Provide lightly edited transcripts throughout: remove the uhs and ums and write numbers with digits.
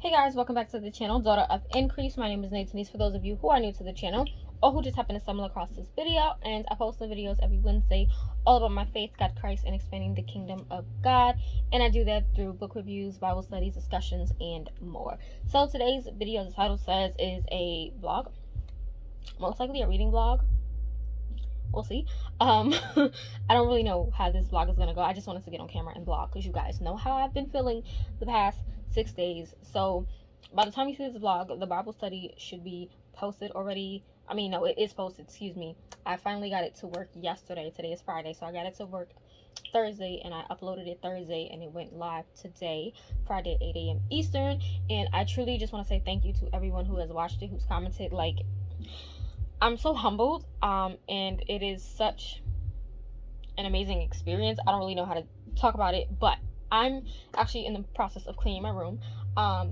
Hey guys, welcome back to the channel, Daughter of Increase. My name is Denise for those of you who are new to the channel or who just happen to stumble across this video. And I post the videos every Wednesday all about my faith, God, Christ, and expanding the kingdom of God. And I do that through book reviews, Bible studies, discussions, and more. So today's video, the title says, is a vlog. Most likely a reading vlog. We'll see. I don't really know how this vlog is gonna go. I just wanted to get on camera and vlog because you guys know how I've been feeling the past 6 days. So by the time you see this vlog, the Bible study should be posted already. I mean, no, it is posted, excuse me. I finally got it to work yesterday. Today is Friday, so I got it to work Thursday, and I uploaded it Thursday, and it went live today, Friday, 8 a.m. Eastern. And I truly just want to say thank you to everyone who has watched it, who's commented. Like, I'm so humbled, and it is such an amazing experience. I don't really know how to talk about it, but I'm actually in the process of cleaning my room,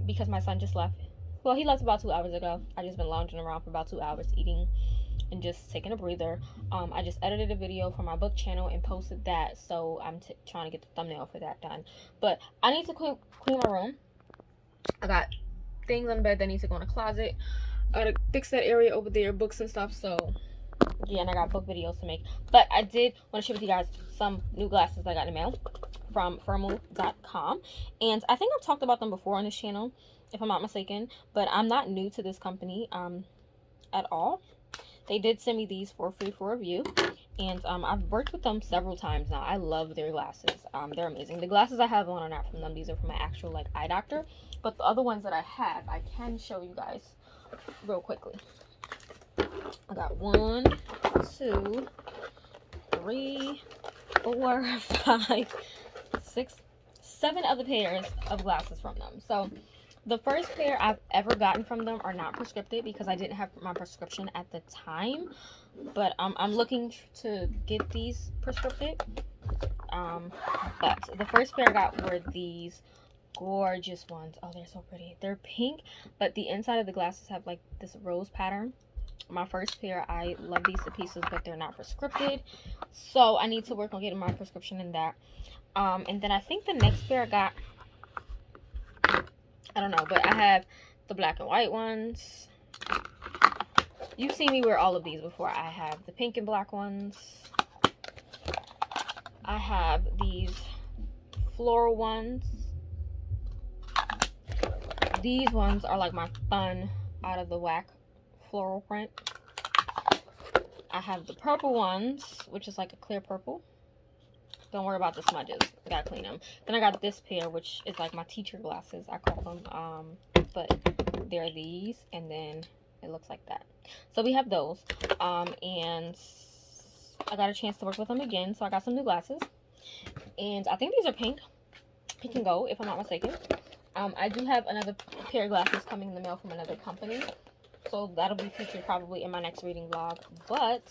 because my son just left. Well, he left about 2 hours ago. I just been lounging around for about 2 hours, eating and just taking a breather. I just edited a video for my book channel and posted that, so I'm trying to get the thumbnail for that done. But I need to clean my room. I got things on the bed that need to go in the closet. I gotta fix that area over there, books and stuff. So yeah, and I got book videos to make. But I did want to share with you guys some new glasses I got in the mail from Firmoo.com. And I think I've talked about them before on this channel, if I'm not mistaken. But I'm not new to this company at all. They did send me these for free for review. And I've worked with them several times now. I love their glasses. They're amazing. The glasses I have on are not from them. These are from my actual like eye doctor. But the other ones that I have, I can show you guys real quickly. I got 1, 2, 3, 4, 5, 6, 7 other pairs of glasses from them. So the first pair I've ever gotten from them are not prescripted because I didn't have my prescription at the time. But I'm looking to get these prescripted. But the first pair I got were these gorgeous ones. Oh, they're so pretty. They're pink, but the inside of the glasses have like this rose pattern. My first pair, I love these to pieces, but they're not prescripted, so I need to work on getting my prescription in that. And then I think the next pair I got, I don't know, but I have the black and white ones. You've seen me wear all of these before. I have the pink and black ones. I have these floral ones. These ones are like my fun out of the whack floral print. I have the purple ones, which is like a clear purple. Don't worry about the smudges. I gotta clean them. Then I got this pair, which is like my teacher glasses, I call them. But they're these, and then it looks like that. So we have those. And I got a chance to work with them again, so I got some new glasses. And I think these are pink and gold, if I'm not mistaken. I do have another pair of glasses coming in the mail from another company. So that'll be featured probably in my next reading vlog. But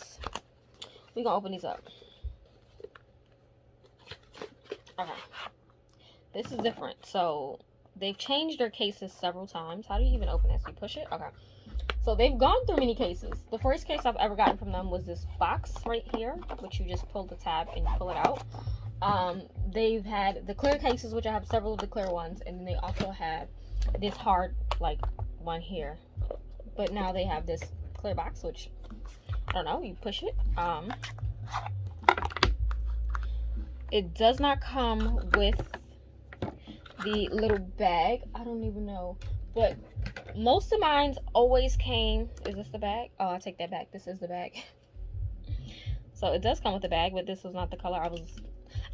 we're going to open these up. Okay. This is different. So they've changed their cases several times. How do you even open this? You push it? Okay. So they've gone through many cases. The first case I've ever gotten from them was this box right here, which you just pull the tab and you pull it out. They've had the clear cases, which I have several of the clear ones, and then they also have this hard like one here. But now they have this clear box, which I don't know, you push it. It does not come with the little bag. I don't even know, but most of mine always came. Is this the bag? Oh, I take that back. This is the bag. So it does come with the bag, but this was not the color I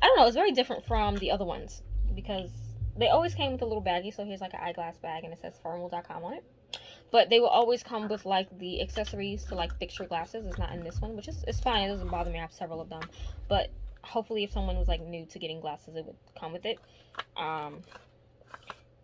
don't know, it's very different from the other ones because they always came with a little baggie. So here's like an eyeglass bag, and it says Firmoo.com on it. But they will always come with like the accessories to like fix your glasses. It's not in this one, which is it's fine. It doesn't bother me. I have several of them. But hopefully if someone was like new to getting glasses, it would come with it.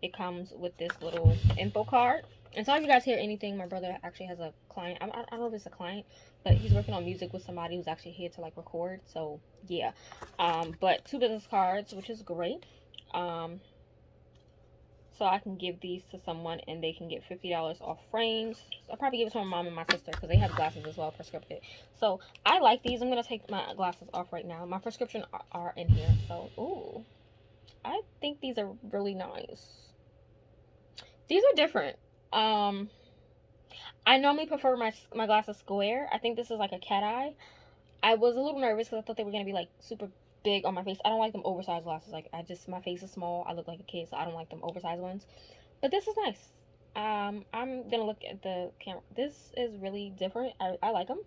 It comes with this little info card. And sorry if you guys hear anything. My brother actually has a client. I don't know if it's a client, but he's working on music with somebody who's actually here to like record. So yeah. But 2 business cards, which is great. So I can give these to someone and they can get $50 off frames. So I'll probably give it to my mom and my sister because they have glasses as well, prescripted. So I like these. I'm going to take my glasses off right now. My prescription are in here. So, ooh. I think these are really nice. These are different. I normally prefer my glasses square. I think this is like a cat eye. I was a little nervous because I thought they were gonna be like super big on my face. I don't like them oversized glasses. Like my face is small. I look like a kid, so I don't like them oversized ones. But this is nice. I'm gonna look at the camera. This is really different. I like them.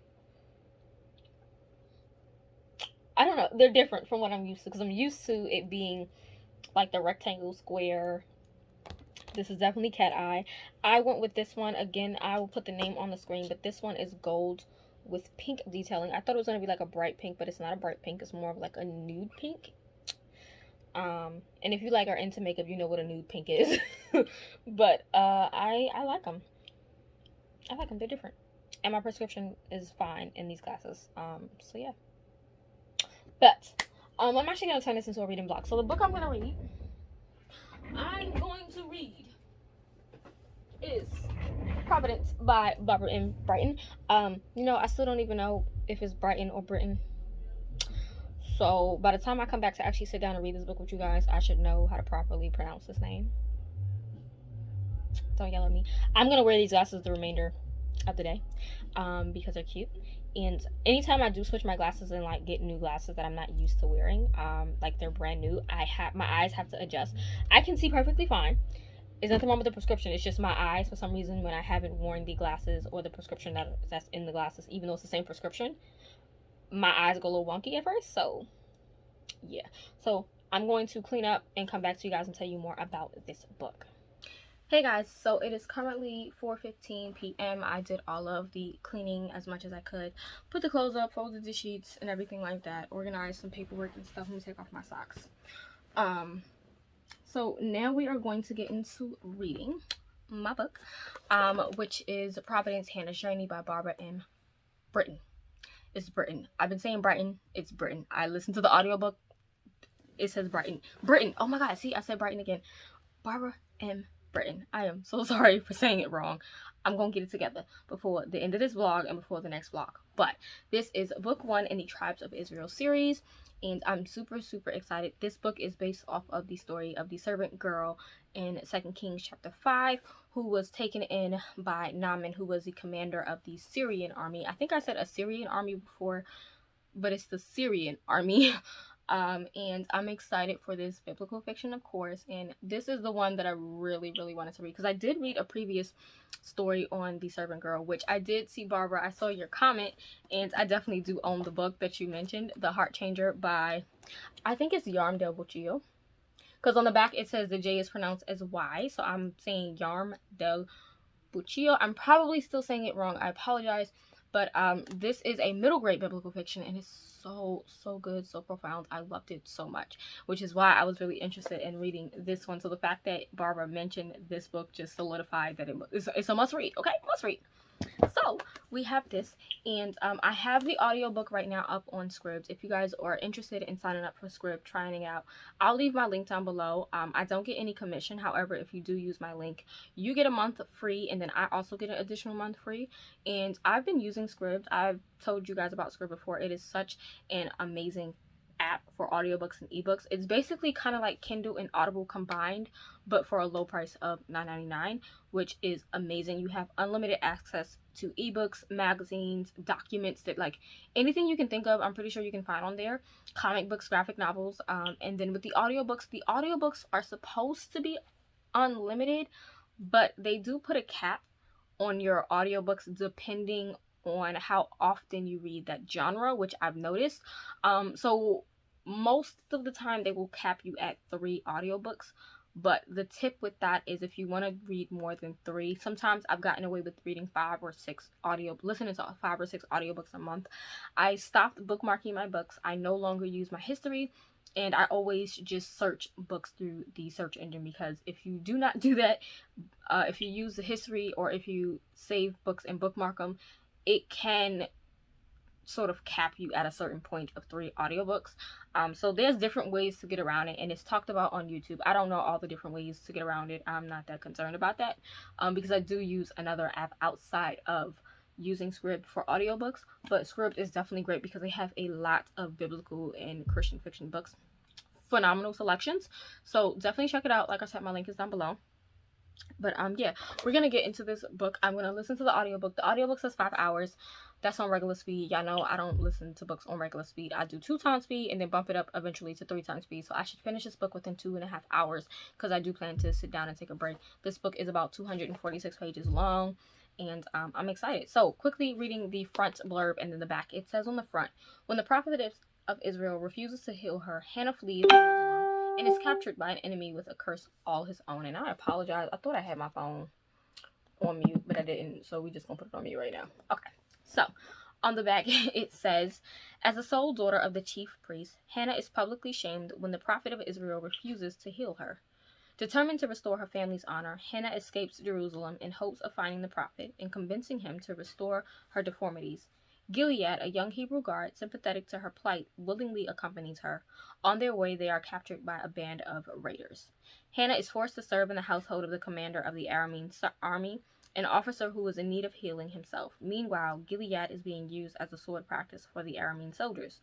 I don't know. They're different from what I'm used to because I'm used to it being like the rectangle square. This is definitely cat eye. I went with this one again. I will put the name on the screen, but this one is gold with pink detailing. I thought it was gonna be like a bright pink, but it's not a bright pink. It's more of like a nude pink. And if you like are into makeup, you know what a nude pink is. But I like them. I like them. They're different, and my prescription is fine in these glasses. So yeah. But I'm actually gonna turn this into a reading block. So the book I'm going to read is Providence by Barbara M. Britton. I still don't even know if it's Brighton or Britton. So by the time I come back to actually sit down and read this book with you guys, I should know how to properly pronounce this name. Don't yell at me. I'm gonna wear these glasses the remainder of the day, because they're cute. And anytime I do switch my glasses and like get new glasses that I'm not used to wearing, like they're brand new, my eyes have to adjust. I can see perfectly fine. There's nothing wrong with the prescription. It's just my eyes, for some reason, when I haven't worn the glasses or the prescription that's in the glasses, even though it's the same prescription, my eyes go a little wonky at first. So yeah. So I'm going to clean up and come back to you guys and tell you more about this book. Hey guys, so it is currently 4:15 p.m. I did all of the cleaning as much as I could. Put the clothes up, folded the sheets and everything like that. Organized some paperwork and stuff. Let me take off my socks. So now we are going to get into reading my book, which is Providence, Hannah's Journey by Barbara M. Britton. It's Britton. I've been saying Brighton. It's Britton. I listened to the audiobook. It says Brighton. Britton. Oh my god, see, I said Brighton again. Barbara M. Britton. I am so sorry for saying it wrong. I'm gonna get it together before the end of this vlog and before the next vlog. But this is book 1 in the Tribes of Israel series, and I'm super excited. This book is based off of the story of the servant girl in 2 Kings chapter 5, who was taken in by Naaman, who was the commander of the Syrian army. I think I said Assyrian army before, but it's the Syrian army. And I'm excited for this biblical fiction, of course, and this is the one that I really wanted to read, because I did read a previous story on the servant girl, which I did see. Barbara, I saw your comment, and I definitely do own the book that you mentioned, The Heart Changer by, I think it's Jarm del Boccio, because on the back it says the J is pronounced as Y, so I'm saying Jarm del Boccio. I'm probably still saying it wrong. I apologize. But this is a middle grade biblical fiction, and it's so good, so profound. I loved it so much, which is why I was really interested in reading this one. So the fact that Barbara mentioned this book just solidified that it's a must read. Okay, must read. So we have this, and I have the audiobook right now up on Scribd. If you guys are interested in signing up for Scribd, trying it out, I'll leave my link down below. I don't get any commission. However, if you do use my link, you get a month free, and then I also get an additional month free. And I've been using Scribd. I've told you guys about Scribd before. It is such an amazing app for audiobooks and ebooks. It's basically kind of like Kindle and Audible combined, but for a low price of $9.99, which is amazing. You have unlimited access to ebooks, magazines, documents, that like anything you can think of, I'm pretty sure you can find on there. Comic books, graphic novels, and then with the audiobooks are supposed to be unlimited, but they do put a cap on your audiobooks depending on how often you read that genre, which I've noticed. So most of the time they will cap you at 3 audiobooks, but the tip with that is if you want to read more than 3, sometimes I've gotten away with reading listening to 5 or 6 audiobooks a month. I stopped bookmarking my books. I no longer use my history, and I always just search books through the search engine, because if you do not do that, if you use the history or if you save books and bookmark them, it can sort of cap you at a certain point of 3 audiobooks. So there's different ways to get around it, and it's talked about on YouTube. I don't know all the different ways to get around it. I'm not that concerned about that, because I do use another app outside of using Scribd for audiobooks. But Scribd is definitely great because they have a lot of biblical and Christian fiction books. Phenomenal selections. So definitely check it out. Like I said, my link is down below. But yeah, we're gonna get into this book. I'm gonna listen to the audiobook. The audiobook says 5 hours. That's on regular speed. Y'all know I don't listen to books on regular speed. I do 2 times speed and then bump it up eventually to 3 times speed. So I should finish this book within 2.5 hours because I do plan to sit down and take a break. This book is about 246 pages long, and I'm excited. So quickly reading the front blurb and then the back. It says on the front, when the prophet of Israel refuses to heal her, Hannah flees and is captured by an enemy with a curse all his own. And I apologize. I thought I had my phone on mute, but I didn't. So we just gonna put it on mute right now. Okay. So on the back it says, as the sole daughter of the chief priest, Hannah is publicly shamed when the prophet of Israel refuses to heal her. Determined to restore her family's honor, Hannah escapes Jerusalem in hopes of finding the prophet and convincing him to restore her deformities. Gilead, a young Hebrew guard sympathetic to her plight, willingly accompanies her. On their way, they are captured by a band of raiders. Hannah is forced to serve in the household of the commander of the Aramean army, an officer who is in need of healing himself. Meanwhile, Gilead is being used as a sword practice for the Aramean soldiers.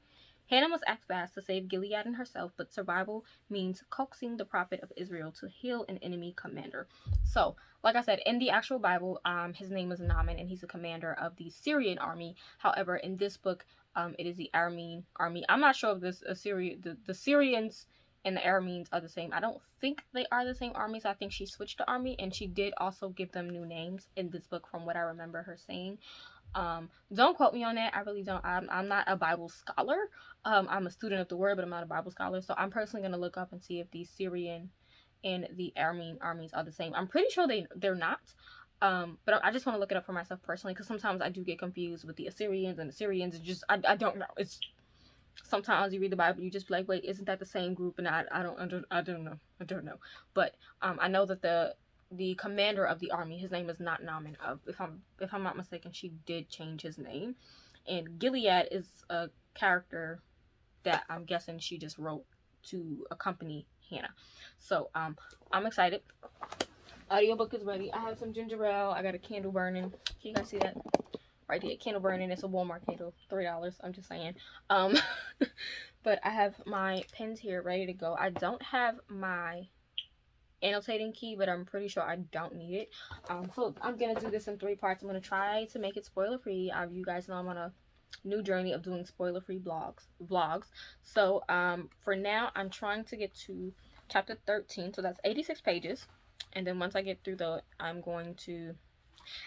Hannah must act fast to save Gilead and herself, but survival means coaxing the prophet of Israel to heal an enemy commander. So, like I said, in the actual Bible, his name is Naaman, and he's a commander of the Syrian army. However, in this book, it is the Aramean army. I'm not sure if the Syrians and the Arameans are the same. I don't think they are the same army, so I think she switched the army, and she did also give them new names in this book from what I remember her saying. Don't quote me on that. I really don't. I'm not a Bible scholar. I'm a student of the word, but I'm not a Bible scholar. So I'm personally going to look up and see if the Syrian and the Aramean armies are the same. I'm pretty sure they're not. But I just want to look it up for myself personally, because sometimes I do get confused with the Assyrians and the Syrians. It's just, I don't know. It's sometimes you read the Bible, you just be like, wait, isn't that the same group? And I don't know. But I know that the commander of the army, his name is not Naaman. If I'm not mistaken, she did change his name. And Gilead is a character that I'm guessing she just wrote to accompany Hannah. So I'm excited. Audiobook is ready. I have some ginger ale. I got a candle burning. Can you guys see that? Right there, candle burning. It's a Walmart candle, $3. I'm just saying. But I have my pens here ready to go. I don't have my annotating key, but I'm pretty sure I don't need it. So I'm gonna do this in 3 parts. I'm gonna try to make it spoiler free. You guys know I'm on a new journey of doing spoiler free vlogs. So for now, I'm trying to get to chapter 13. So that's 86 pages. And then once I get through I'm going to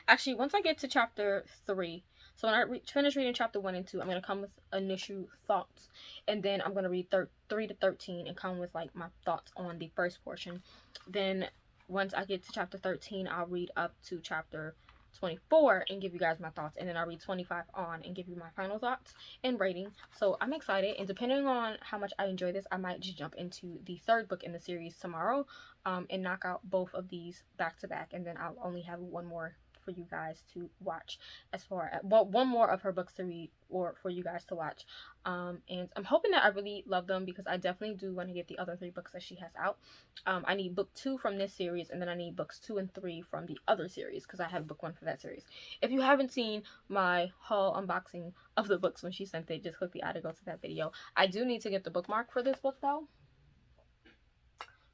actually, once I get to chapter 3, so when I finish reading chapter 1 and 2, I'm going to come with initial thoughts. And then I'm going to read 3 to 13 and come with like my thoughts on the first portion. Then once I get to chapter 13, I'll read up to chapter 24 and give you guys my thoughts. And then I'll read 25 on and give you my final thoughts and rating. So I'm excited. And depending on how much I enjoy this, I might just jump into the 3rd book in the series tomorrow and knock out both of these back to back. And then I'll only have one more for you guys to watch, as far as, well, one more of her books to read or for you guys to watch. And I'm hoping that I really love them, because I definitely do want to get the other 3 books that she has out. I need book 2 from this series, and then I need books 2 and 3 from the other series, because I have book 1 for that series. If you haven't seen my haul unboxing of the books when she sent it, just click the eye to go to that video. I do need to get the bookmark for this book though,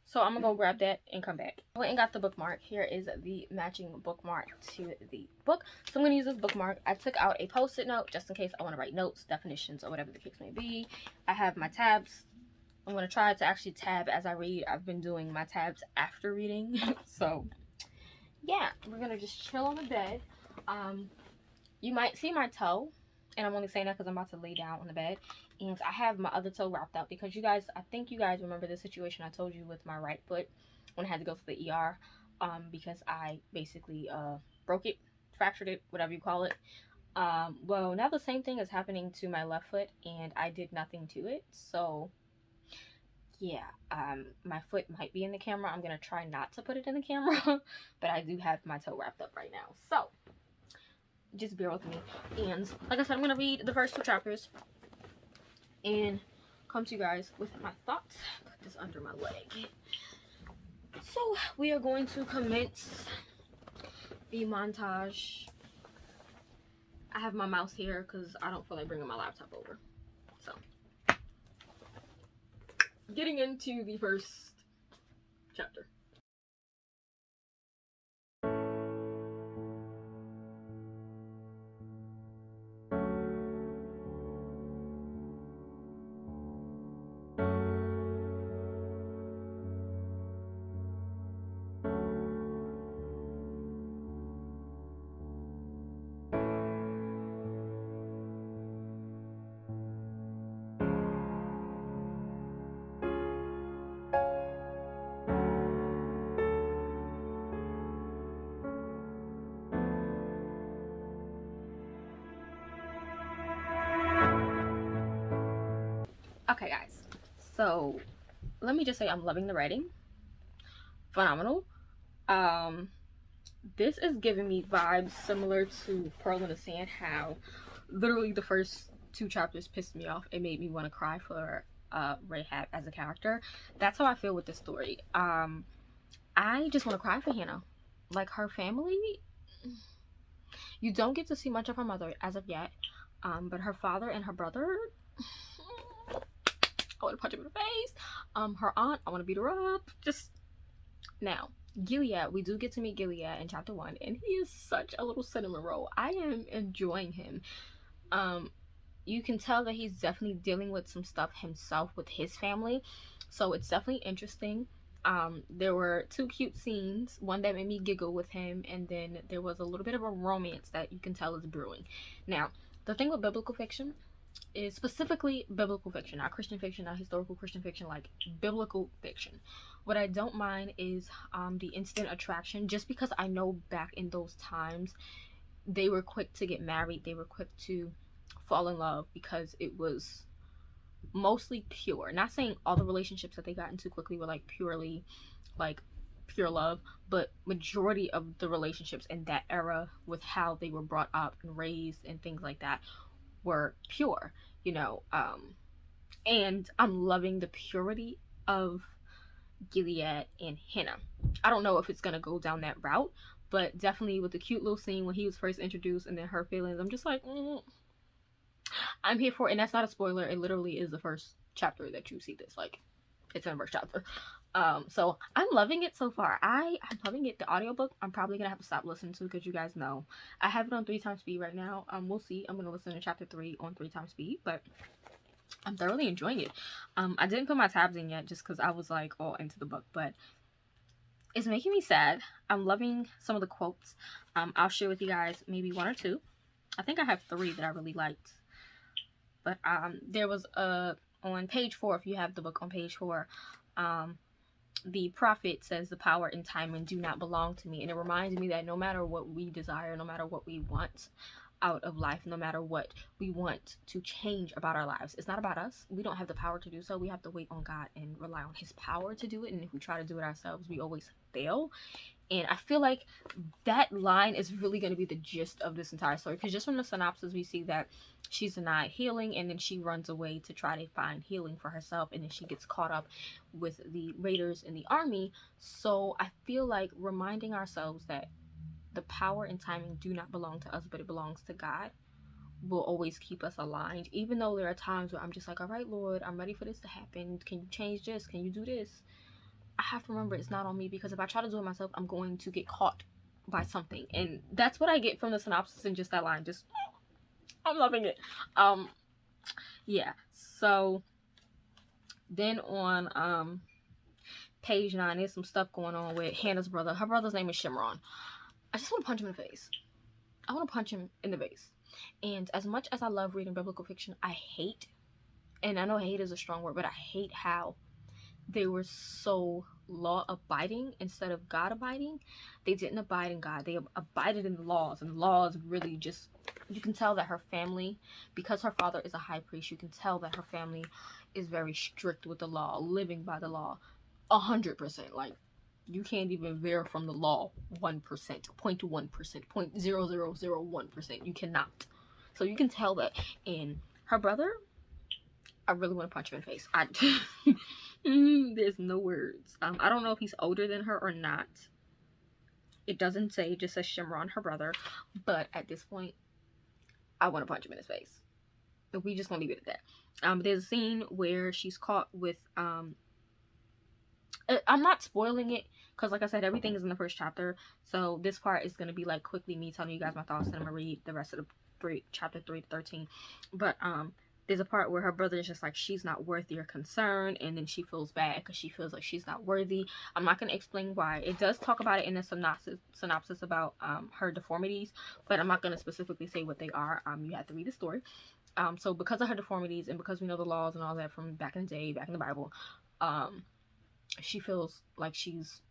so I'm gonna go grab that and come back. I went and got the bookmark. Here is the matching bookmark to the book. So I'm gonna use this bookmark. I took out a post-it note just in case I want to write notes, definitions, or whatever the case may be. I have my tabs. I'm gonna try to actually tab as I read. I've been doing my tabs after reading. So yeah, we're gonna just chill on the bed. You might see my toe, and I'm only saying that because I'm about to lay down on the bed. And I have my other toe wrapped up because I think you guys remember the situation I told you with my right foot when I had to go to the ER because I basically broke it, fractured it, whatever you call it. Well, now the same thing is happening to my left foot, and I did nothing to it. So yeah, my foot might be in the camera. I'm gonna try not to put it in the camera, but I do have my toe wrapped up right now. So just bear with me. And like I said, I'm gonna read the first 2 chapters and come to you guys with my thoughts. Put this under my leg. So we are going to commence the montage. I have my mouse here because I don't feel like bringing my laptop over. So getting into the first chapter. Okay, guys. So let me just say I'm loving the writing. Phenomenal. This is giving me vibes similar to Pearl in the Sand, how literally the first 2 chapters pissed me off. It made me want to cry for Rahab as a character. That's how I feel with this story. I just want to cry for Hannah. Like, her family, you don't get to see much of her mother as of yet, but her father and her brother, I want to punch him in the face. Her aunt, I want to beat her up. Just now, Gilead, we do get to meet Gilead in chapter 1, and he is such a little cinnamon roll. I am enjoying him. You can tell that he's definitely dealing with some stuff himself with his family, so it's definitely interesting. There were 2 cute scenes, one that made me giggle with him, and then there was a little bit of a romance that you can tell is brewing. Now, the thing with biblical fiction is, specifically biblical fiction, not Christian fiction, not historical Christian fiction, like biblical fiction. What I don't mind is the instant attraction, just because I know back in those times they were quick to get married, they were quick to fall in love because it was mostly pure. Not saying all the relationships that they got into quickly were like purely like pure love, but majority of the relationships in that era, with how they were brought up and raised and things like that, were pure, you know. And I'm loving the purity of Gilead and Hannah. I don't know if it's gonna go down that route, but definitely with the cute little scene when he was first introduced and then her feelings, I'm just like, I'm here for it. And that's not a spoiler, it literally is the first chapter that you see this. Like, it's in the first chapter. So I'm loving it so far. I'm loving it. The audiobook I'm probably gonna have to stop listening to, because you guys know I have it on 3 times speed right now. We'll see. I'm gonna listen to chapter 3 on 3 times speed, but I'm thoroughly enjoying it. I didn't put my tabs in yet just because I was like all into the book, but it's making me sad. I'm loving some of the quotes. I'll share with you guys maybe 1 or 2. I think I have 3 that I really liked. But there was on page 4, if you have the book on page 4, the prophet says, the power and timing do not belong to me. And it reminds me that no matter what we desire, no matter what we want out of life, no matter what we want to change about our lives, it's not about us. We don't have the power to do so. We have to wait on God and rely on his power to do it. And if we try to do it ourselves, we always fail. And I feel like that line is really going to be the gist of this entire story, because just from the synopsis we see that she's denied healing, and then she runs away to try to find healing for herself, and then she gets caught up with the raiders in the army. So I feel like reminding ourselves that the power and timing do not belong to us, but it belongs to God, will always keep us aligned. Even though there are times where I'm just like, all right, Lord, I'm ready for this to happen. Can you change this? Can you do this? I have to remember it's not on me, because if I try to do it myself, I'm going to get caught by something. And that's what I get from the synopsis and just that line. Just, I'm loving it. Yeah. So then on page 9, there's some stuff going on with Hannah's brother. Her brother's name is Shimron. I just want to punch him in the face. I want to punch him in the face. And as much as I love reading biblical fiction, I hate, and I know hate is a strong word, but I hate how they were so law-abiding instead of God-abiding. They didn't abide in God. They abided in the laws, and laws really just, you can tell that her family, because her father is a high priest, you can tell that her family is very strict with the law, living by the law 100%. Like, you can't even veer from the law 1%, 0.1%, 0.0001%. You cannot. So you can tell that. And her brother, I really want to punch him in the face. There's no words. I don't know if he's older than her or not. It doesn't say. It just says Shimron, her brother. But at this point, I want to punch him in his face. We just gonna leave it at that. There's a scene where she's caught with I'm not spoiling it, because like I said, everything is in the first chapter. So this part is gonna be like quickly me telling you guys my thoughts, and I'm gonna read the rest of the chapter 3 to 13. But there's a part where her brother is just like, she's not worth your concern, and then she feels bad because she feels like she's not worthy. I'm not going to explain why. It does talk about it in the synopsis about her deformities, but I'm not going to specifically say what they are. You have to read the story. So because of her deformities, and because we know the laws and all that from back in the day, back in the Bible, she feels like she's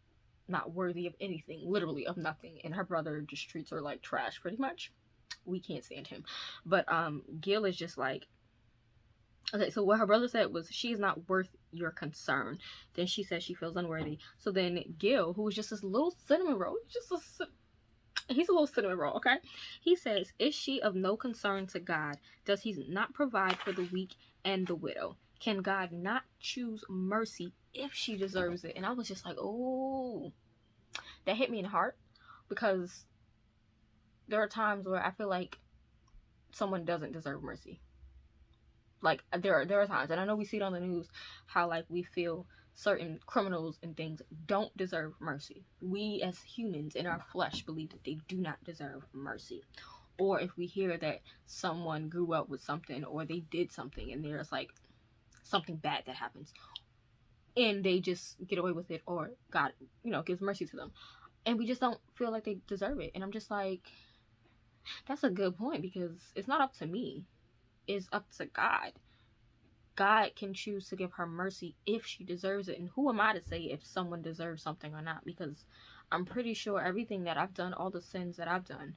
not worthy of anything, literally of nothing, and her brother just treats her like trash pretty much. We can't stand him. But Gil is just like, Okay, so what her brother said was, she is not worth your concern. Then she said she feels unworthy. So then Gil, who was just this little cinnamon roll, he's a little cinnamon roll, okay? He says, is she of no concern to God? Does he not provide for the weak and the widow? Can God not choose mercy if she deserves it? And I was just like, oh, that hit me in the heart, because there are times where I feel like someone doesn't deserve mercy. Like, there are times, and I know we see it on the news, how like we feel certain criminals and things don't deserve mercy. We as humans in our flesh believe that they do not deserve mercy. Or if we hear that someone grew up with something, or they did something, and there's like something bad that happens, and they just get away with it, or God, gives mercy to them, and we just don't feel like they deserve it. And I'm just like, that's a good point, because it's not up to me. It's up to God. God can choose to give her mercy if she deserves it. And who am I to say if someone deserves something or not? Because I'm pretty sure everything that I've done, all the sins that I've done,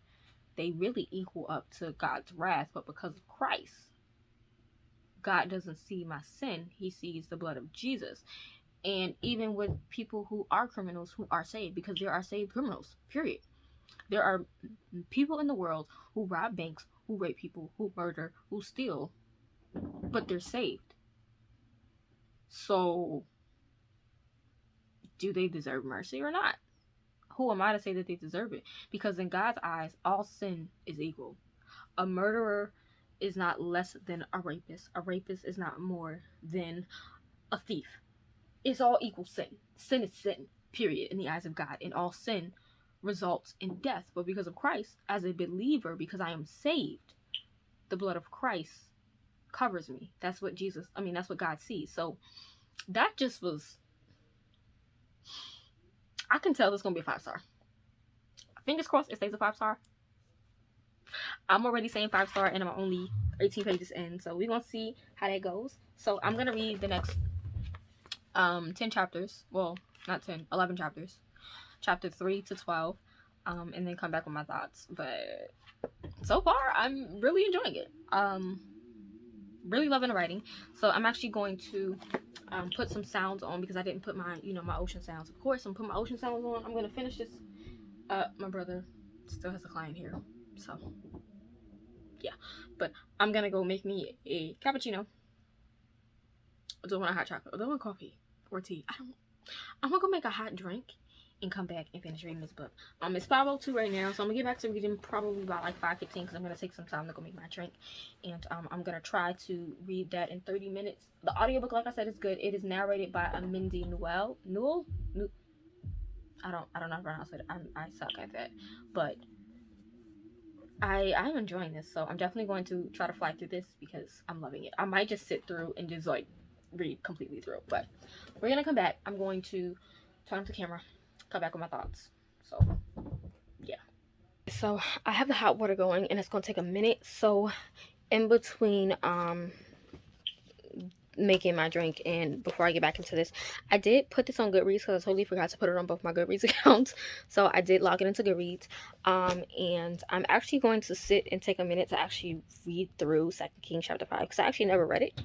they really equal up to God's wrath. But because of Christ, God doesn't see my sin. He sees the blood of Jesus. And even with people who are criminals who are saved, because there are saved criminals, period. There are people in the world who rob banks, who rape people, who murder, who steal, but they're saved. So, do they deserve mercy or not? Who am I to say that they deserve it? Because in God's eyes, all sin is equal. A murderer is not less than a rapist. A rapist is not more than a thief. It's all equal sin. Sin is sin, period, in the eyes of God. And all sin results in death. But because of Christ, as a believer, because I am saved, the blood of Christ covers me. That's what God sees. So that just was, I can tell this is going to be a 5-star. Fingers crossed it stays a 5-star. I'm already saying 5-star, and I'm only 18 pages in. So we're going to see how that goes. So I'm going to read the next 10 chapters. Well, not 10, 11 chapters. Chapter 3 to 12. And then come back with my thoughts. But so far, I'm really enjoying it. Really loving the writing. So I'm actually going to put some sounds on, because I didn't put my, my ocean sounds. Of course, I'm putting my ocean sounds on. I'm going to finish this. My brother still has a client here. So, yeah. But I'm going to go make me a cappuccino. I don't want a hot chocolate. I don't want coffee or tea. I'm going to go make a hot drink and come back and finish reading this book. It's 5:02 right now, so I'm gonna get back to reading probably about like 5:15, because I'm gonna take some time to go make my drink, and I'm gonna try to read that in 30 minutes. The audiobook, like I said, is good. It is narrated by Mindy Newell. I don't know how to pronounce it. I suck at that, but I'm enjoying this, so I'm definitely going to try to fly through this because I'm loving it. I might just sit through and just like read completely through, but we're gonna come back. I'm going to turn up the camera, come back with my thoughts. So yeah. So I have the hot water going, and it's gonna take a minute. So in between making my drink and before I get back into this, I did put this on Goodreads, because I totally forgot to put it on both my Goodreads accounts. So I did log it into Goodreads, and I'm actually going to sit and take a minute to actually read through 2 Kings chapter 5, because I actually never read it.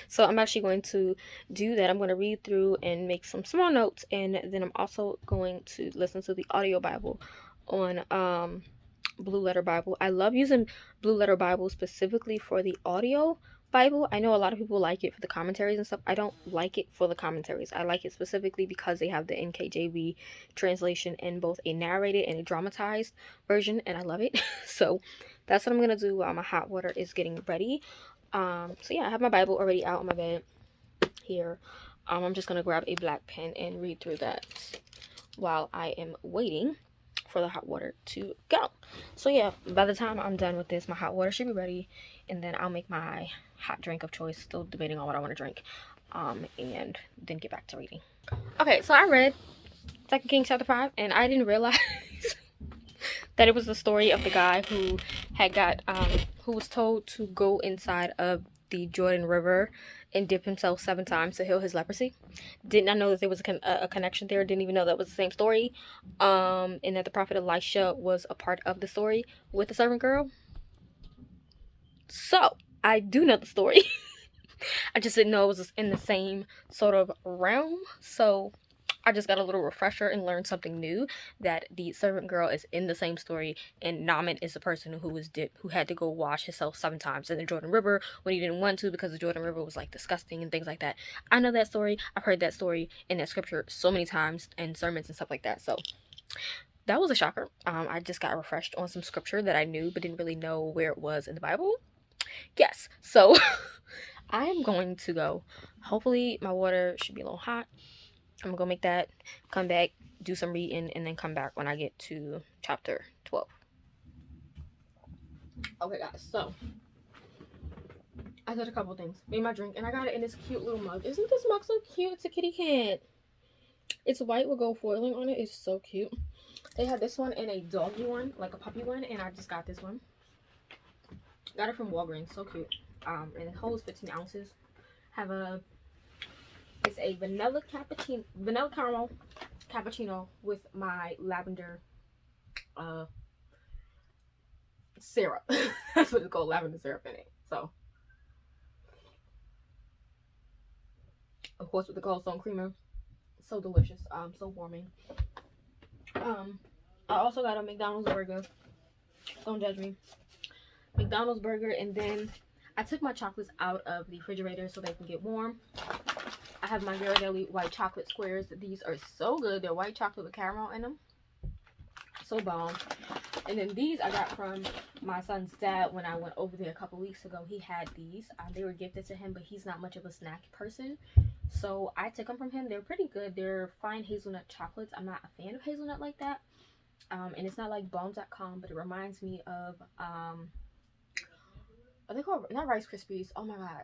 So I'm actually going to do that. I'm going to read through and make some small notes, and then I'm also going to listen to the audio Bible on Blue Letter Bible. I love using Blue Letter Bible specifically for the audio Bible. I know a lot of people like it for the commentaries and stuff. I don't like it for the commentaries. I like it specifically because they have the NKJV translation in both a narrated and a dramatized version, and I love it. So that's what I'm gonna do while my hot water is getting ready. So yeah, I have my Bible already out on my bed here. I'm just gonna grab a black pen and read through that while I am waiting for the hot water to go. So yeah, by the time I'm done with this, my hot water should be ready, and then I'll make my hot drink of choice, still debating on what I want to drink, and then get back to reading. Okay, so I read 2 Kings chapter 5, and I didn't realize that it was the story of the guy who had who was told to go inside of the Jordan River and dip himself 7 times to heal his leprosy. Did not know that there was a connection there. Didn't even know that was the same story. And that the prophet Elisha was a part of the story with the servant girl. So I do know the story. I just didn't know it was in the same sort of realm. So I just got a little refresher and learned something new, that the servant girl is in the same story, and Naaman is the person who had to go wash himself 7 times in the Jordan River when he didn't want to because the Jordan River was like disgusting and things like that. I know that story. I've heard that story in that scripture so many times in sermons and stuff like that. So that was a shocker. I just got refreshed on some scripture that I knew but didn't really know where it was in the Bible. Yes. So I am going to go. Hopefully my water should be a little hot. I'm gonna go make that, come back, do some reading, and then come back when I get to chapter 12. Okay, guys, so I did a couple things. Made my drink, and I got it in this cute little mug. Isn't this mug so cute? It's a kitty cat. It's white with gold foiling on it. It's so cute. They had this one and a doggy one, like a puppy one, and I just got this one. Got it from Walgreens. So cute. And it holds 15 ounces. It's a vanilla caramel cappuccino with my lavender syrup. That's what it's called, lavender syrup in it. So, of course, with the Coldstone creamer. So delicious. So warming. I also got a McDonald's burger. Don't judge me. McDonald's burger, and then I took my chocolates out of the refrigerator so they can get warm. I have my Ghirardelli white chocolate squares. These are so good. They're white chocolate with caramel in them. So bomb. And then these I got from my son's dad when I went over there a couple weeks ago. He had these. They were gifted to him, but he's not much of a snack person. So I took them from him. They're pretty good. They're fine hazelnut chocolates. I'm not a fan of hazelnut like that. And it's not like bombs.com, but it reminds me of, are they called, not Rice Krispies. Oh my God.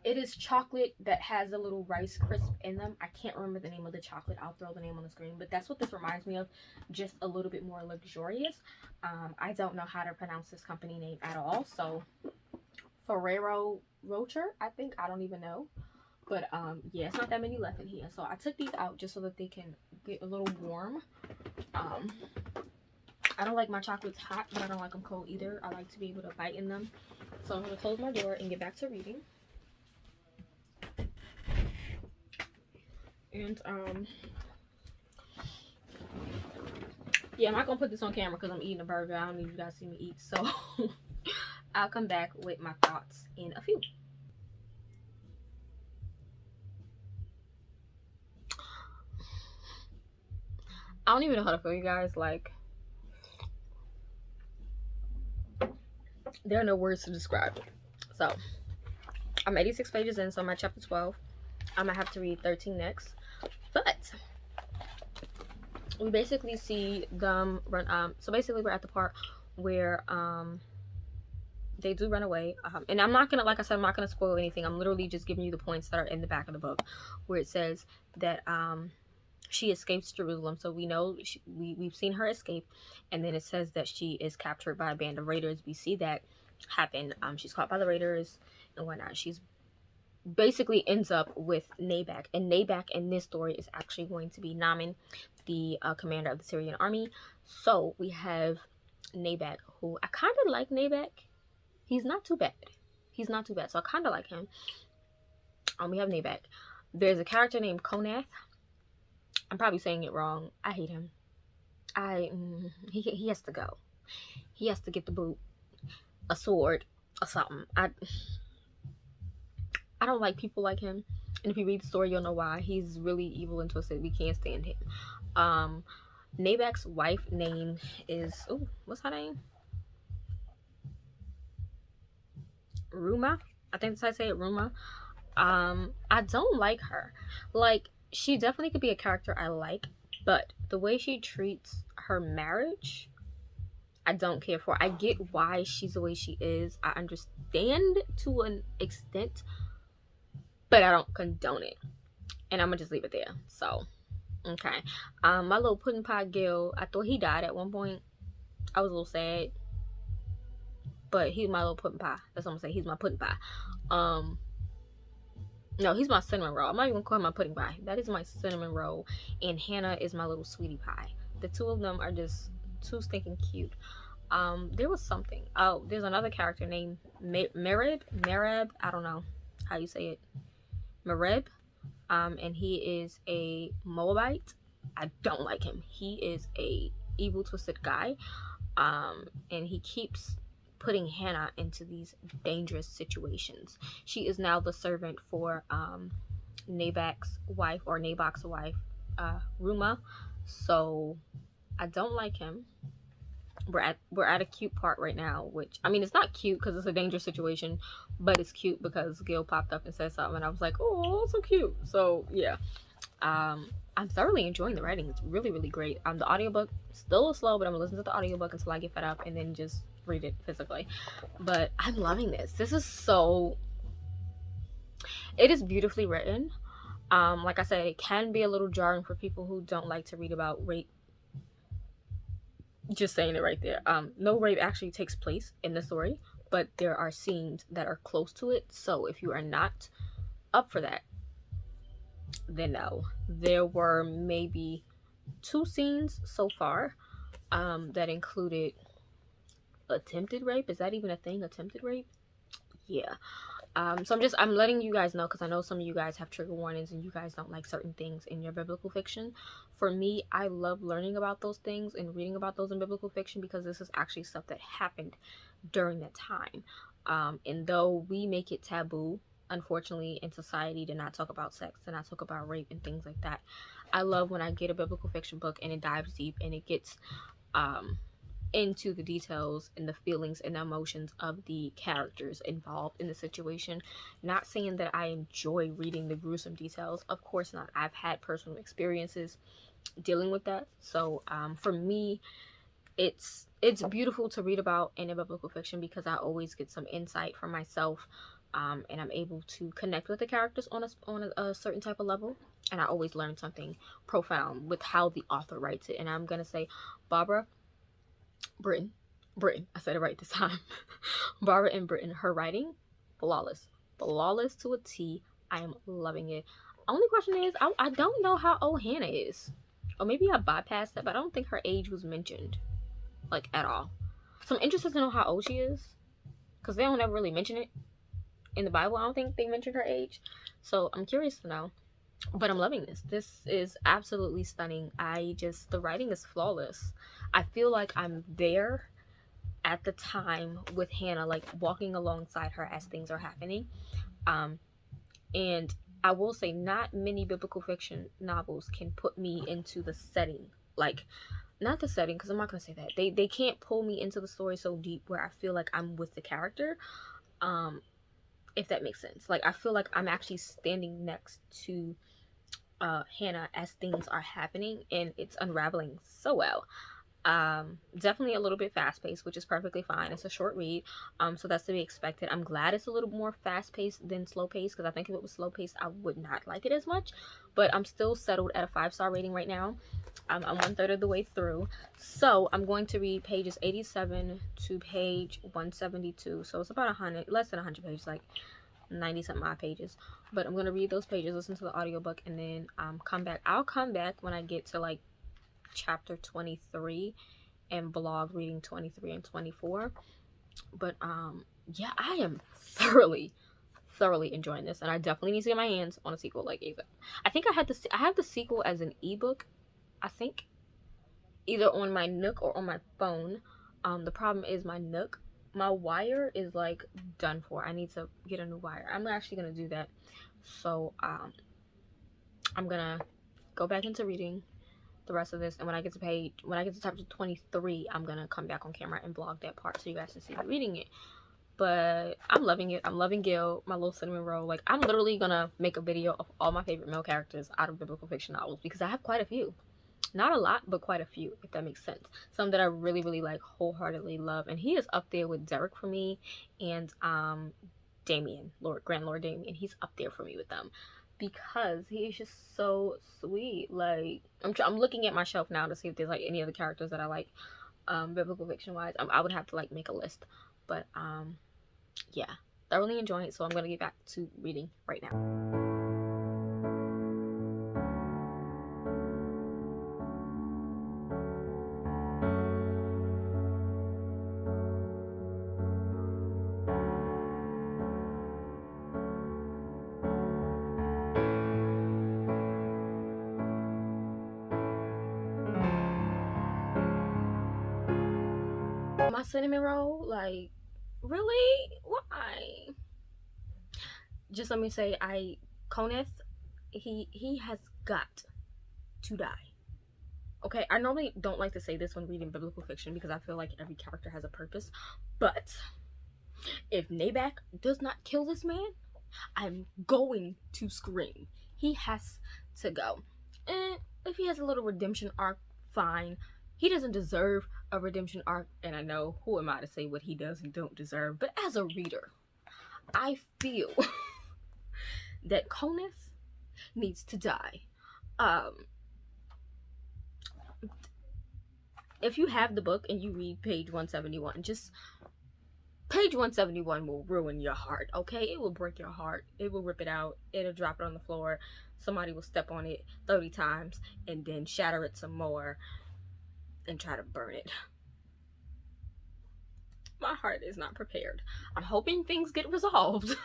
It is chocolate that has a little Rice Crisp in them. I can't remember the name of the chocolate. I'll throw the name on the screen. But that's what this reminds me of. Just a little bit more luxurious. I don't know how to pronounce this company name at all. So, Ferrero Rocher, I think. I don't even know. But, yeah, it's not that many left in here. So, I took these out just so that they can get a little warm. I don't like my chocolates hot, but I don't like them cold either. I like to be able to bite in them. So, I'm going to close my door and get back to reading. And, yeah, I'm not going to put this on camera because I'm eating a burger. I don't need you guys to see me eat. So, I'll come back with my thoughts in a few. I don't even know how to feel, you guys. Like, there are no words to describe it. So, I'm 86 pages in, so I'm at chapter 12. I'm going to have to read 13 next. But we basically see them run. So basically, we're at the part where they do run away. And I'm not gonna, like I said, I'm not gonna spoil anything. I'm literally just giving you the points that are in the back of the book, where it says that she escapes Jerusalem. So we know we've seen her escape, and then it says that she is captured by a band of raiders. We see that happen. She's caught by the raiders and whatnot. She's basically ends up with Nabak, and Nabak in this story is actually going to be Naaman, the commander of the Syrian army. So we have Nabak, who I kind of like. Nabak, he's not too bad. So I kind of like him. We have Nabak. There's a character named Konath. I'm probably saying it wrong. I hate him. He has to go. He has to get the boot, a sword, or something. I don't like people like him. And if you read the story, you'll know why. He's really evil and twisted. We can't stand him. Nabak's wife name is... Oh, what's her name? Ruma? I think that's how I say it, Ruma. I don't like her. Like, she definitely could be a character I like, but the way she treats her marriage, I don't care for. I get why she's the way she is. I understand to an extent, but I don't condone it. And I'm gonna just leave it there. So, okay. My little pudding pie Gil, I thought he died at one point. I was a little sad. But he's my little pudding pie. That's what I'm saying. He's my pudding pie. No, he's my cinnamon roll. I'm not even gonna call him my pudding pie. That is my cinnamon roll. And Hannah is my little sweetie pie. The two of them are just too stinking cute. There was something. Oh, there's another character named Mereb. I don't know how you say it. Mereb. And he is a Moabite. I don't like him. He is a evil, twisted guy. And he keeps putting Hannah into these dangerous situations. She is now the servant for Naboth's wife, Ruma. So I don't like him. We're at a cute part right now, which, I mean, it's not cute because it's a dangerous situation, but it's cute because Gil popped up and said something, and I was like, oh, so cute. So yeah, I'm thoroughly enjoying the writing. It's really, really great. The audiobook still is slow, but I'm gonna listen to the audiobook until I get fed up and then just read it physically. But I'm loving this. This is so, it is beautifully written. Like I said, it can be a little jarring for people who don't like to read about rape. Just saying it right there. No rape actually takes place in the story, but there are scenes that are close to it. So if you are not up for that, then no. There were maybe 2 scenes so far that included attempted rape. Is that even a thing? Attempted rape? Yeah. So I'm letting you guys know, because I know some of you guys have trigger warnings and you guys don't like certain things in your biblical fiction. For me, I love learning about those things and reading about those in biblical fiction, because this is actually stuff that happened during that time. And though we make it taboo, unfortunately, in society, to not talk about sex, to not talk about rape and things like that, I love when I get a biblical fiction book and it dives deep and it gets into the details and the feelings and the emotions of the characters involved in the situation. Not saying that I enjoy reading the gruesome details, of course not. I've had personal experiences dealing with that. So for me, it's beautiful to read about in a biblical fiction, because I always get some insight for myself, and I'm able to connect with the characters on a certain type of level, and I always learn something profound with how the author writes it. And I'm gonna say, Britton, I said it right this time. Barbara and Britton, her writing, flawless to a T. I am loving it. Only question is, I don't know how old Hannah is, or maybe I bypassed that, but I don't think her age was mentioned, like, at all. So I'm interested to know how old she is, because they don't ever really mention it in the Bible. I don't think they mentioned her age, so I'm curious to know. But I'm loving this. This is absolutely stunning. The writing is flawless. I feel like I'm there at the time with Hannah, like walking alongside her as things are happening. And I will say, not many biblical fiction novels can put me into the setting. Like, not the setting, because I'm not going to say that. They can't pull me into the story so deep where I feel like I'm with the character. If that makes sense. Like, I feel like I'm actually standing next to Hannah as things are happening, and it's unraveling so well. Definitely a little bit fast-paced, which is perfectly fine. It's a short read, so that's to be expected. I'm glad it's a little more fast-paced than slow-paced, because I think if it was slow-paced, I would not like it as much. But I'm still settled at a 5-star rating right now. I'm 1/3 of the way through, so I'm going to read pages 87 to page 172. So it's about 100, less than 100 pages, like 90 something odd pages. But I'm gonna read those pages, listen to the audiobook, and then come back. I'll come back when I get to like chapter 23 and blog reading 23 and 24. But yeah, I am thoroughly enjoying this, and I definitely need to get my hands on a sequel. Like, I think I have the sequel as an ebook, I think, either on my Nook or on my phone. The problem is my Nook, my wire is like done for. I need to get a new wire. I'm actually gonna do that. So I'm gonna go back into reading the rest of this, and when I get to chapter 23, I'm gonna come back on camera and blog that part so you guys can see me reading it. But I'm loving it. I'm loving Gil, my little cinnamon roll. Like, I'm literally gonna make a video of all my favorite male characters out of biblical fiction novels, because I have quite a few. Not a lot, but quite a few, if that makes sense. Some that I really like wholeheartedly love, and he is up there with Derek for me, and Damien, Grand Lord Damien. He's up there for me with them, because he is just so sweet. Like, I'm looking at my shelf now to see if there's like any other characters that I like, biblical fiction wise. I would have to like make a list, but yeah, thoroughly enjoying it. So I'm gonna get back to reading right now. my cinnamon roll? Like, really? Why? Just let me say, Koneth, he has got to die. Okay, I normally don't like to say this when reading biblical fiction because I feel like every character has a purpose. But if Nabak does not kill this man, I'm going to scream. He has to go. And if he has a little redemption arc, fine. He doesn't deserve a redemption arc, and I know, who am I to say what he does and don't deserve, but as a reader, I feel that Koneth needs to die. If you have the book and you read page 171, just page 171 will ruin your heart, okay? It will break your heart. It will rip it out. It'll drop it on the floor. Somebody will step on it 30 times and then shatter it some more and try to burn it. My heart is not prepared. I'm hoping things get resolved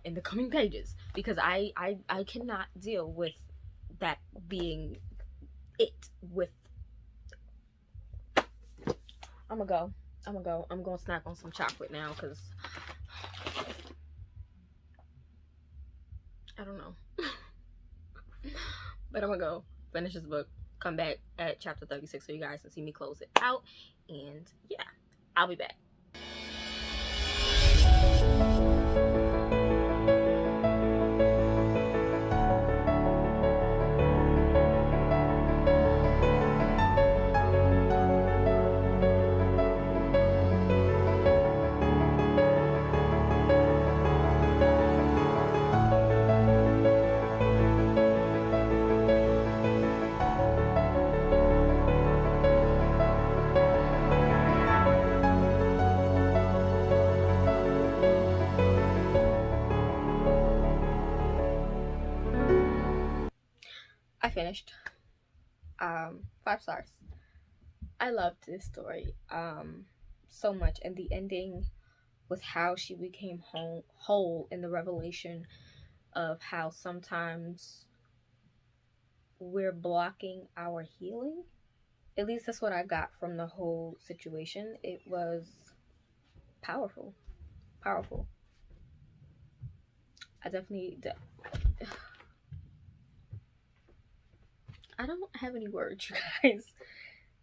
in the coming pages because I cannot deal with that being it. With I'm gonna snack on some chocolate now because I don't know. But I'm gonna go finish this book, come back at chapter 36 so you guys can see me close it out, and yeah, I'll be back. I finished. 5 stars. I loved this story so much, and the ending with how she became whole in the revelation of how sometimes we're blocking our healing. At least that's what I got from the whole situation. It was powerful. I definitely I don't have any words, you guys.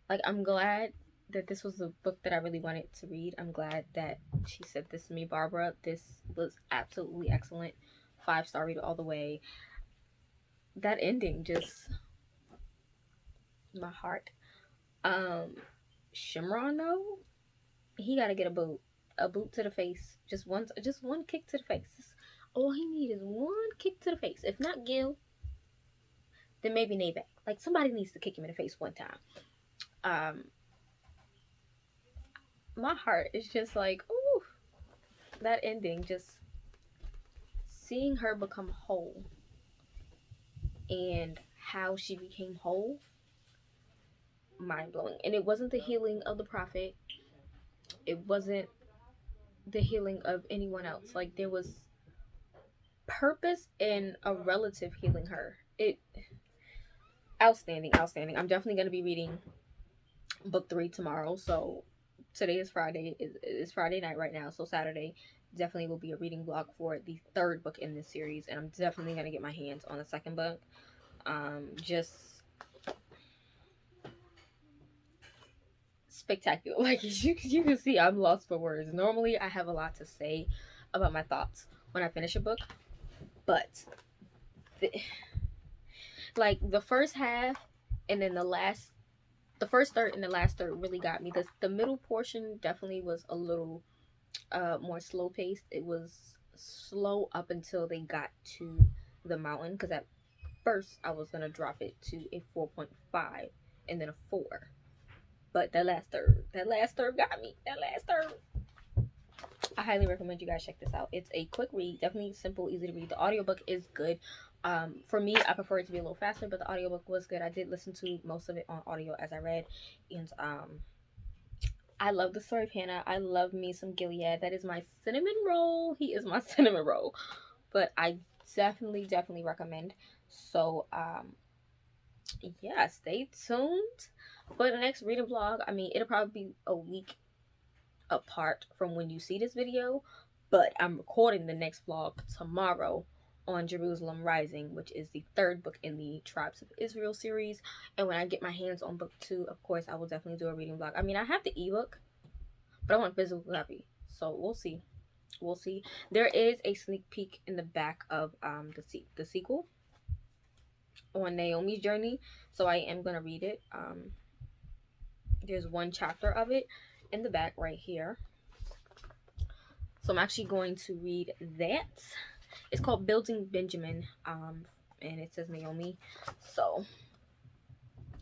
Like, I'm glad that this was the book that I really wanted to read. I'm glad that she said this to me, Barbara. This was absolutely excellent. 5-star read all the way. That ending just, my heart. Shimron though, he gotta get a boot to the face. Just one kick to the face. All he needs is one kick to the face. If not Gil, then maybe Nabak. Like, somebody needs to kick him in the face one time. My heart is just like, ooh, that ending, just seeing her become whole and how she became whole, mind-blowing. And it wasn't the healing of the prophet, it wasn't the healing of anyone else. Like, there was purpose in a relative healing her. It outstanding. I'm definitely going to be reading book 3 tomorrow. So today is Friday. It's Friday night right now, so Saturday definitely will be a reading block for the 3rd book in this series, and I'm definitely going to get my hands on the 2nd book. Just spectacular. Like, you can see, I'm lost for words. Normally I have a lot to say about my thoughts when I finish a book, but like the first half and then the first third and the last third really got me. The middle portion definitely was a little more slow paced. It was slow up until they got to the mountain, because at first I was gonna drop it to a 4.5 and then a 4, but that last third got me. That last third, I highly recommend you guys check this out. It's a quick read, definitely simple, easy to read. The audiobook is good. For me, I prefer it to be a little faster, but the audiobook was good. I did listen to most of it on audio as I read, and I love the story of Hannah. I love me some Gilead. That is my cinnamon roll. He is my cinnamon roll. But I definitely recommend. So yeah, stay tuned for the next reading vlog. I mean, it'll probably be a week apart from when you see this video, but I'm recording the next vlog tomorrow on Jerusalem Rising, which is the third book in the Tribes of Israel series. And when I get my hands on book 2, of course, I will definitely do a reading vlog. I mean, I have the ebook, but I want physical copy, so we'll see. We'll see. There is a sneak peek in the back of the sequel on Naomi's journey, so I am gonna read it. There's one chapter of it in the back right here, so I'm actually going to read that. It's called Building Benjamin, and it says Naomi, so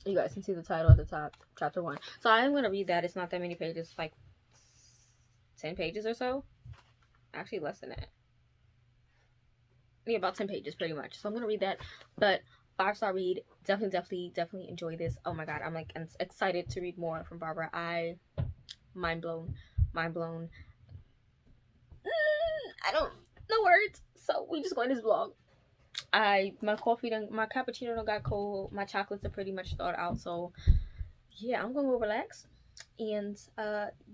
you guys can see the title at the top, chapter 1. So I am going to read that. It's not that many pages, like 10 pages or so. Actually less than that. Yeah, about 10 pages pretty much. So I'm going to read that, but 5-star read. Definitely enjoy this. Oh my god, I'm like excited to read more from Barbara. Mind blown. I don't know words, so we just go in this vlog. My cappuccino don't got cold. My chocolates are pretty much thawed out, so yeah, I'm gonna go relax. And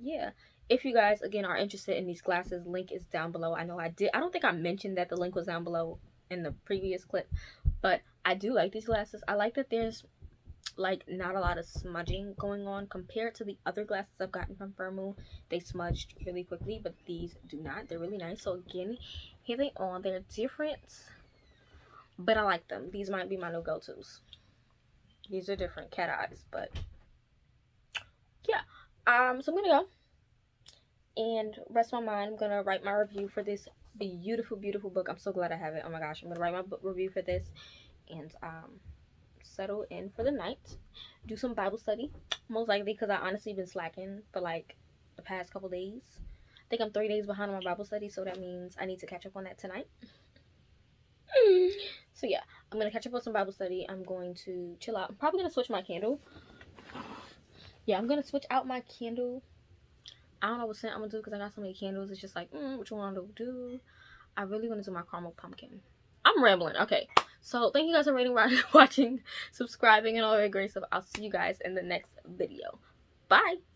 yeah, if you guys again are interested in these glasses, link is down below. I don't think I mentioned that the link was down below in the previous clip, but I do like these glasses. I like that there's like not a lot of smudging going on compared to the other glasses I've gotten from Firmoo. They smudged really quickly, but these do not. They're really nice. So again, here they are. They're different, but I like them. These might be my new go-tos. These are different cat eyes, but yeah. So I'm gonna go and rest my mind. I'm gonna write my review for this beautiful book. I'm so glad I have it. Oh my gosh, I'm gonna write my book review for this and settle in for the night, do some Bible study, most likely, because I honestly been slacking for like the past couple days. I think I'm 3 days behind on my Bible study, so that means I need to catch up on that tonight. So yeah, I'm gonna catch up on some Bible study. I'm going to chill out. I'm probably gonna switch my candle. Yeah, I'm gonna switch out my candle. I don't know what scent I'm gonna do because I got so many candles. It's just like, which one to do? I really want to do my caramel pumpkin. I'm rambling. Okay, so thank you guys for rating, watching, subscribing, and all that great stuff. I'll see you guys in the next video. Bye.